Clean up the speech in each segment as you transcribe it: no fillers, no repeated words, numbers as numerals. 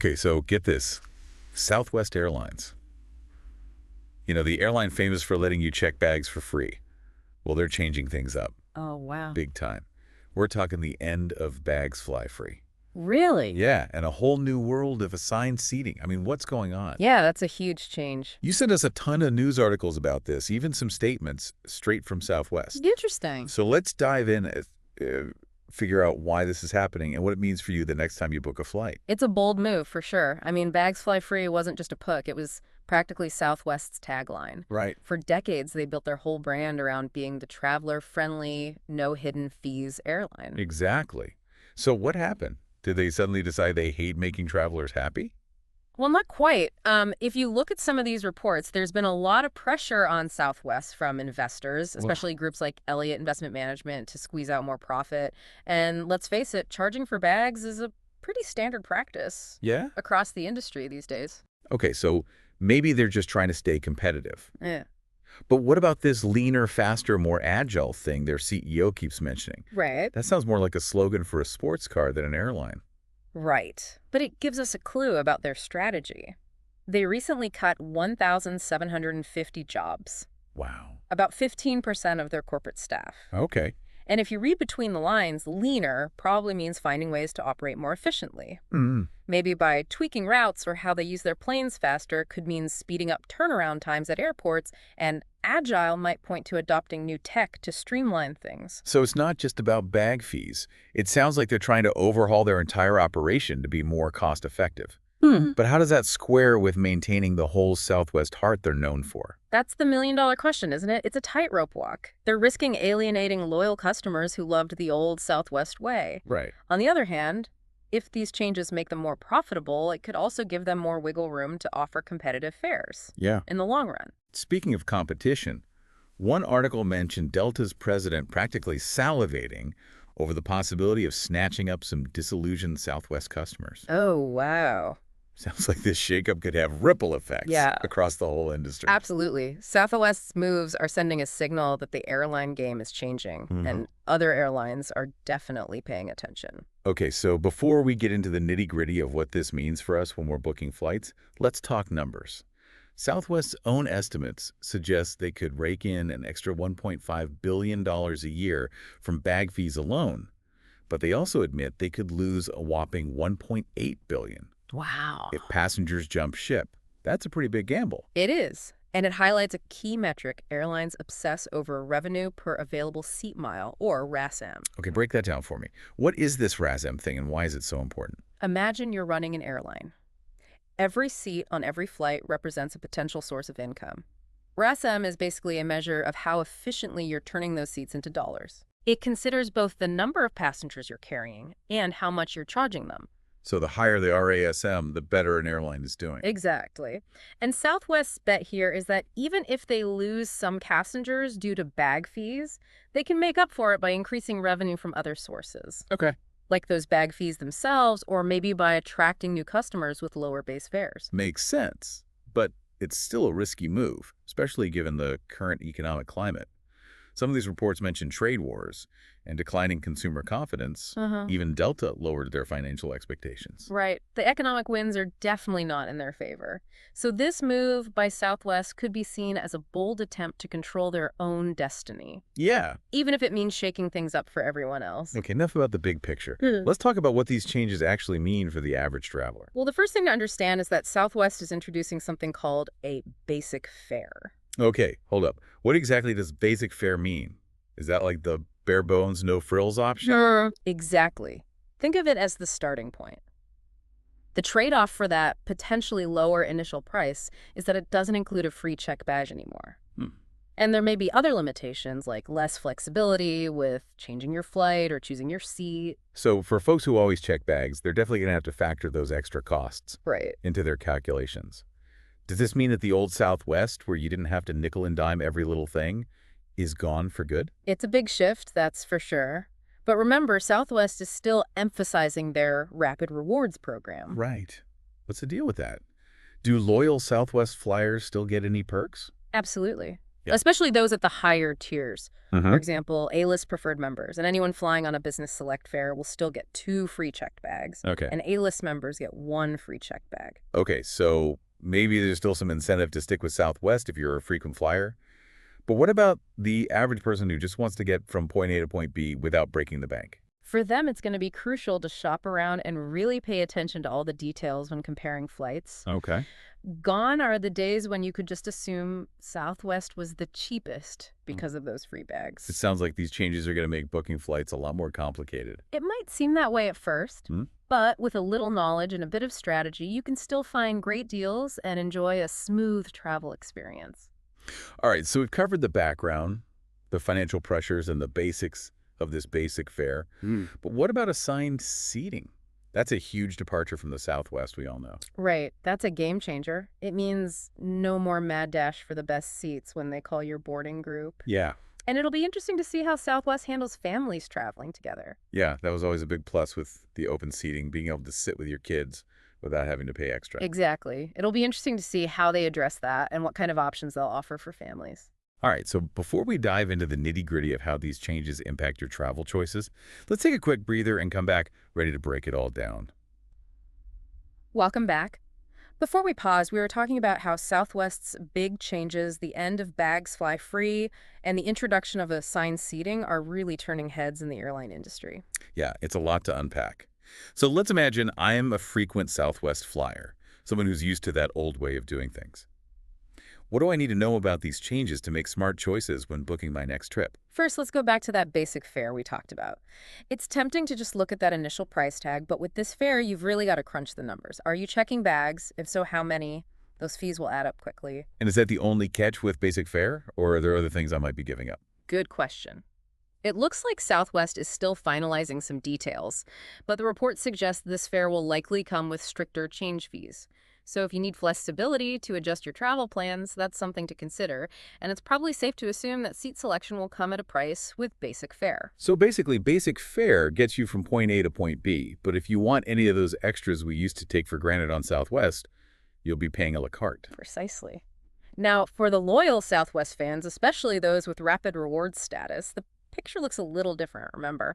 Okay, so get this. Southwest Airlines. You know, the airline famous for letting you check bags for free. Well, they're changing things up. Oh, wow. Big time. We're talking the end of bags fly free. Really? Yeah, and a whole new world of assigned seating. I mean, what's going on? Yeah, that's a huge change. You sent us a ton of news articles about this, even some statements straight from Southwest. Interesting. So let's dive in and figure out why this is happening and what it means for you the next time you book a flight. It's a bold move, for sure. I mean, bags fly free wasn't just a hook. It was practically Southwest's tagline. Right. For decades, they built their whole brand around being the traveler-friendly, no-hidden-fees airline. Exactly. So what happened? Did they suddenly decide they hate making travelers happy? Well, not quite. If you look at some of these reports, there's been a lot of pressure on Southwest from investors, especially groups like Elliott Investment Management, to squeeze out more profit. And let's face it, charging for bags is a pretty standard practice Yeah? across the industry these days. Okay, so maybe they're just trying to stay competitive. Yeah. But what about this leaner, faster, more agile thing their CEO keeps mentioning? Right. That sounds more like a slogan for a sports car than an airline. Right. But it gives us a clue about their strategy. They recently cut 1,750 jobs, Wow. about 15% of their corporate staff. Okay. And if you read between the lines, leaner probably means finding ways to operate more efficiently. Mm. Maybe by tweaking routes or how they use their planes faster could mean speeding up turnaround times at airports, and agile might point to adopting new tech to streamline things. So it's not just about bag fees. It sounds like they're trying to overhaul their entire operation to be more cost-effective. But how does that square with maintaining the whole Southwest heart they're known for? That's the million-dollar question, isn't it? It's a tightrope walk. They're risking alienating loyal customers who loved the old Southwest way. Right. On the other hand, if these changes make them more profitable, it could also give them more wiggle room to offer competitive fares Yeah. in the long run. Speaking of competition, one article mentioned Delta's president practically salivating over the possibility of snatching up some disillusioned Southwest customers. Oh, wow. Sounds like this shakeup could have ripple effects Yeah. across the whole industry. Absolutely. Southwest's moves are sending a signal that the airline game is changing, and other airlines are definitely paying attention. Okay, so before we get into the nitty-gritty of what this means for us when we're booking flights, let's talk numbers. Southwest's own estimates suggest they could rake in an extra $1.5 billion a year from bag fees alone, but they also admit they could lose a whopping $1.8 billion Wow. if passengers jump ship. That's a pretty big gamble. It is. And it highlights a key metric airlines obsess over: revenue per available seat mile, or RASM. Okay, break that down for me. What is this RASM thing and why is it so important? Imagine you're running an airline. Every seat on every flight represents a potential source of income. RASM is basically a measure of how efficiently you're turning those seats into dollars. It considers both the number of passengers you're carrying and how much you're charging them. So the higher the RASM, the better an airline is doing. Exactly. And Southwest's bet here is that even if they lose some passengers due to bag fees, they can make up for it by increasing revenue from other sources, Okay. like those bag fees themselves, or maybe by attracting new customers with lower base fares. Makes sense, but it's still a risky move, especially given the current economic climate. Some of these reports mention trade wars and declining consumer confidence. Even Delta lowered their financial expectations. Right. The economic winds are definitely not in their favor. So this move by Southwest could be seen as a bold attempt to control their own destiny, Yeah. even if it means shaking things up for everyone else. Okay, enough about the big picture. Let's talk about what these changes actually mean for the average traveler. Well, the first thing to understand is that Southwest is introducing something called a basic fare. Okay, hold up. What exactly does basic fare mean? Is that like the bare bones, no frills option? Exactly. Think of it as the starting point. The trade-off for that potentially lower initial price is that it doesn't include a free check badge anymore. And there may be other limitations, like less flexibility with changing your flight or choosing your seat. So for folks who always check bags, they're definitely going to have to factor those extra costs Right. into their calculations. Does this mean that the old Southwest, where you didn't have to nickel and dime every little thing, is gone for good? It's a big shift, that's for sure. But remember, Southwest is still emphasizing their Rapid Rewards program. Right. What's the deal with that? Do loyal Southwest flyers still get any perks? Absolutely. Yeah. especially those at the higher tiers. For Uh-huh. example, A-list preferred members, and anyone flying on a business select fare will still get 2 free checked bags, Okay. and A-list members get 1 free checked bag. Okay, so maybe there's still some incentive to stick with Southwest if you're a frequent flyer. But what about the average person who just wants to get from point A to point B without breaking the bank? For them, it's going to be crucial to shop around and really pay attention to all the details when comparing flights. Okay. Gone are the days when you could just assume Southwest was the cheapest Mm. because of those free It bags. sounds like these changes are going to make booking flights a lot more complicated. It might seem that way at first, Hmm? but with a little knowledge and a bit of strategy, you can still find great deals and enjoy a smooth travel experience. All right, so we've covered the background, the financial pressures, and the basics of this basic fare. But what about assigned seating? That's a huge departure from the Southwest, we all know. Right, that's a game changer. It means no more mad dash for the best seats when they call your boarding group. Yeah. And it'll be interesting to see how Southwest handles families traveling together. Yeah, that was always a big plus with the open seating, being able to sit with your kids without having to pay extra. Exactly. It'll be interesting to see how they address that and what kind of options they'll offer for families. All right, so before we dive into the nitty-gritty of how these changes impact your travel choices, let's take a quick breather and come back ready to break it all down. Welcome back. Before we pause, we were talking about how Southwest's big changes, the end of bags fly free, and the introduction of assigned seating are really turning heads in the airline industry. Yeah, it's a lot to unpack. So let's imagine I am a frequent Southwest flyer, someone who's used to that old way of doing things. What do I need to know about these changes to make smart choices when booking my next trip? First, let's go back to that basic fare we talked about. It's tempting to just look at that initial price tag, but with this fare, you've really got to crunch the numbers. Are you checking bags? If so, how many? Those fees will add up quickly. And is that the only catch with basic fare, or are there other things I might be giving up? Good question. It looks like Southwest is still finalizing some details, but the report suggests this fare will likely come with stricter change fees. So if you need flexibility to adjust your travel plans, that's something to consider, and it's probably safe to assume that seat selection will come at a price with basic fare. So basically, basic fare gets you from point A to point B, but if you want any of those extras we used to take for granted on Southwest, you'll be paying a la carte. Precisely. Now, for the loyal Southwest fans, especially those with rapid rewards status, the picture looks a little different, remember.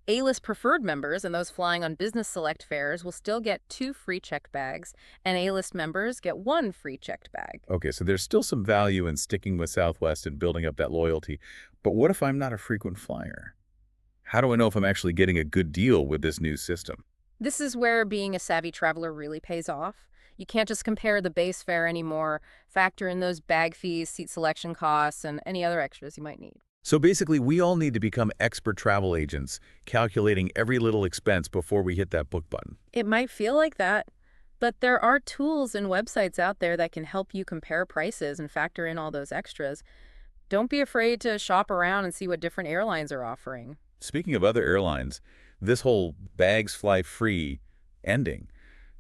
A-list preferred members and those flying on business select fares will still get 2 free checked bags, and A-list members get 1 free checked bag. Okay, so there's still some value in sticking with Southwest and building up that loyalty, but what if I'm not a frequent flyer? How do I know if I'm actually getting a good deal with this new system? This is where being a savvy traveler really pays off. You can't just compare the base fare anymore. Factor in those bag fees, seat selection costs, and any other extras you might need. So basically, we all need to become expert travel agents, calculating every little expense before we hit that book button. It might feel like that, but there are tools and websites out there that can help you compare prices and factor in all those extras. Don't be afraid to shop around and see what different airlines are offering. Speaking of other airlines, this whole bags fly free ending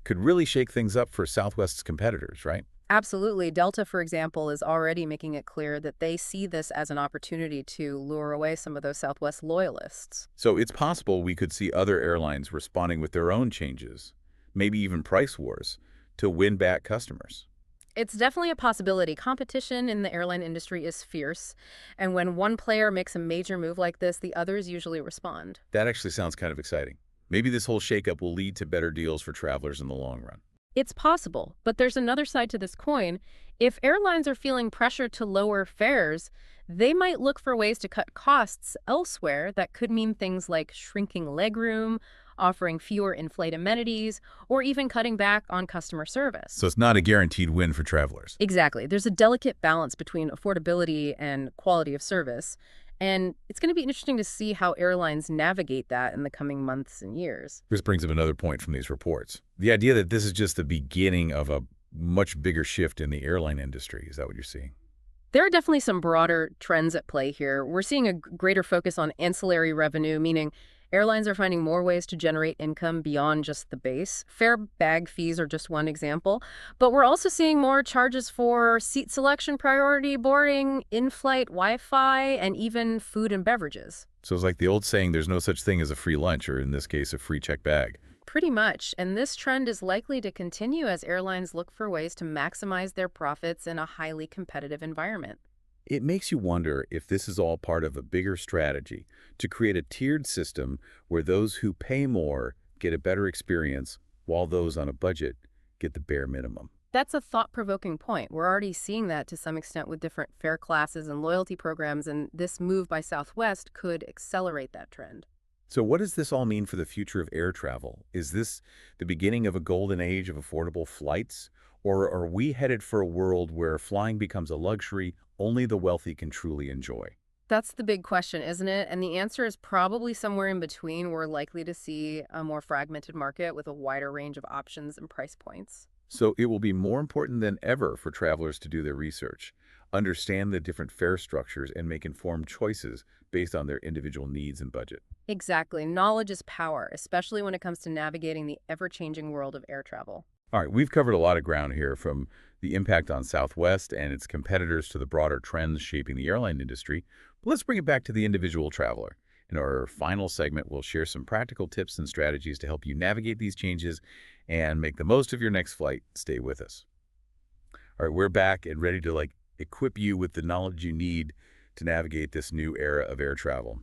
could really shake things up for Southwest's competitors, right? Absolutely. Delta, for example, is already making it clear that they see this as an opportunity to lure away some of those Southwest loyalists. So it's possible we could see other airlines responding with their own changes, maybe even price wars, to win back customers. It's definitely a possibility. Competition in the airline industry is fierce, and when one player makes a major move like this, the others usually respond. That actually sounds kind of exciting. Maybe this whole shakeup will lead to better deals for travelers in the long run. It's possible, but there's another side to this coin. If airlines are feeling pressure to lower fares, they might look for ways to cut costs elsewhere. That could mean things like shrinking legroom, offering fewer in-flight amenities, or even cutting back on customer service. So it's not a guaranteed win for travelers. Exactly. There's a delicate balance between affordability and quality of service, and it's going to be interesting to see how airlines navigate that in the coming months and years. This brings up another point from these reports. The idea that this is just the beginning of a much bigger shift in the airline industry. Is that what you're seeing? There are definitely some broader trends at play here. We're seeing a greater focus on ancillary revenue, meaning airlines are finding more ways to generate income beyond just the base. Fare bag fees are just one example, but we're also seeing more charges for seat selection, priority boarding, in-flight Wi-Fi, and even food and beverages. So it's like the old saying, there's no such thing as a free lunch, or in this case, a free check bag. Pretty much, and this trend is likely to continue as airlines look for ways to maximize their profits in a highly competitive environment. It makes you wonder if this is all part of a bigger strategy to create a tiered system where those who pay more get a better experience while those on a budget get the bare minimum. That's a thought-provoking point. We're already seeing that to some extent with different fare classes and loyalty programs, and this move by Southwest could accelerate that trend. So what does this all mean for the future of air travel? Is this the beginning of a golden age of affordable flights? Or are we headed for a world where flying becomes a luxury only the wealthy can truly enjoy? That's the big question, isn't it? And the answer is probably somewhere in between. We're likely to see a more fragmented market with a wider range of options and price points. So it will be more important than ever for travelers to do their research, understand the different fare structures, and make informed choices based on their individual needs and budget. Exactly. Knowledge is power, especially when it comes to navigating the ever-changing world of air travel. All right, we've covered a lot of ground here, from the impact on Southwest and its competitors to the broader trends shaping the airline industry. But let's bring it back to the individual traveler. In our final segment, we'll share some practical tips and strategies to help you navigate these changes and make the most of your next flight. Stay with us. All right, we're back and ready to equip you with the knowledge you need to navigate this new era of air travel.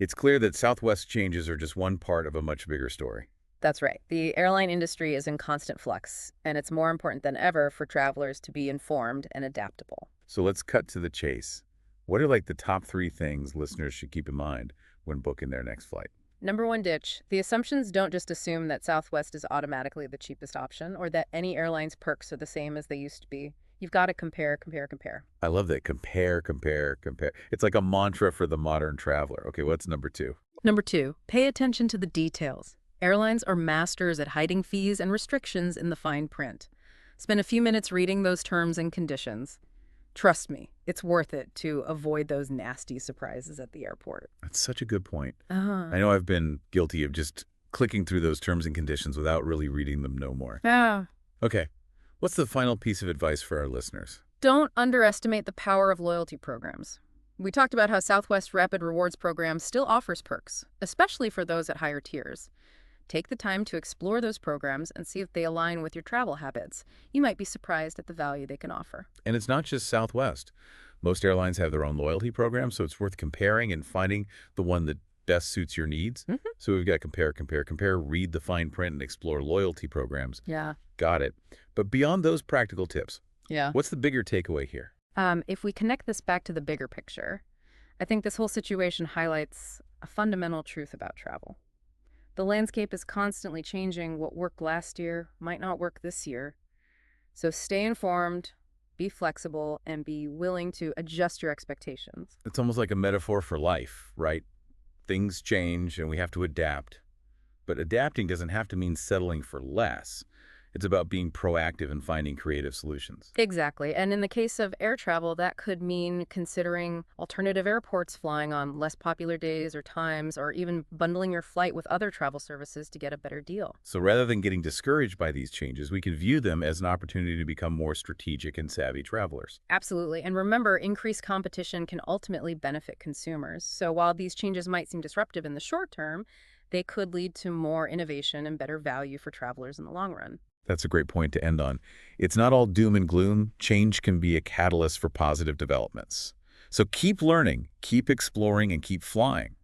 It's clear that Southwest changes are just one part of a much bigger story. That's right. The airline industry is in constant flux, and it's more important than ever for travelers to be informed and adaptable. So let's cut to the chase. What are the top 3 things listeners should keep in mind when booking their next flight? Number one, ditch. The assumptions don't just assume that Southwest is automatically the cheapest option or that any airline's perks are the same as they used to be. You've got to compare, compare, compare. I love that. Compare, compare, compare. It's like a mantra for the modern traveler. Okay, what's number 2? Number two, pay attention to the details. Airlines are masters at hiding fees and restrictions in the fine print. Spend a few minutes reading those terms and conditions. Trust me, it's worth it to avoid those nasty surprises at the airport. That's such a good point. Uh-huh. I know I've been guilty of just clicking through those terms and conditions without really reading them no more. Yeah. Okay, what's the final piece of advice for our listeners? Don't underestimate the power of loyalty programs. We talked about how Southwest Rapid Rewards program still offers perks, especially for those at higher tiers. Take the time to explore those programs and see if they align with your travel habits. You might be surprised at the value they can offer. And it's not just Southwest. Most airlines have their own loyalty programs, so it's worth comparing and finding the one that best suits your needs. Mhm. So we've got compare, compare, compare, read the fine print, and explore loyalty programs. Yeah. Got it. But beyond those practical tips, Yeah. what's the bigger takeaway here? If we connect this back to the bigger picture, I think this whole situation highlights a fundamental truth about travel. The landscape is constantly changing. What worked last year might not work this year. So stay informed, be flexible, and be willing to adjust your expectations. It's almost like a metaphor for life, right? Things change and we have to adapt. But adapting doesn't have to mean settling for less. It's about being proactive and finding creative solutions. Exactly. And in the case of air travel, that could mean considering alternative airports, flying on less popular days or times, or even bundling your flight with other travel services to get a better deal. So rather than getting discouraged by these changes, we can view them as an opportunity to become more strategic and savvy travelers. Absolutely. And remember, increased competition can ultimately benefit consumers. So while these changes might seem disruptive in the short term, they could lead to more innovation and better value for travelers in the long run. That's a great point to end on. It's not all doom and gloom. Change can be a catalyst for positive developments. So keep learning, keep exploring, and keep flying.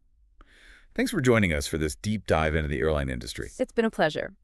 Thanks for joining us for this deep dive into the airline industry. It's been a pleasure.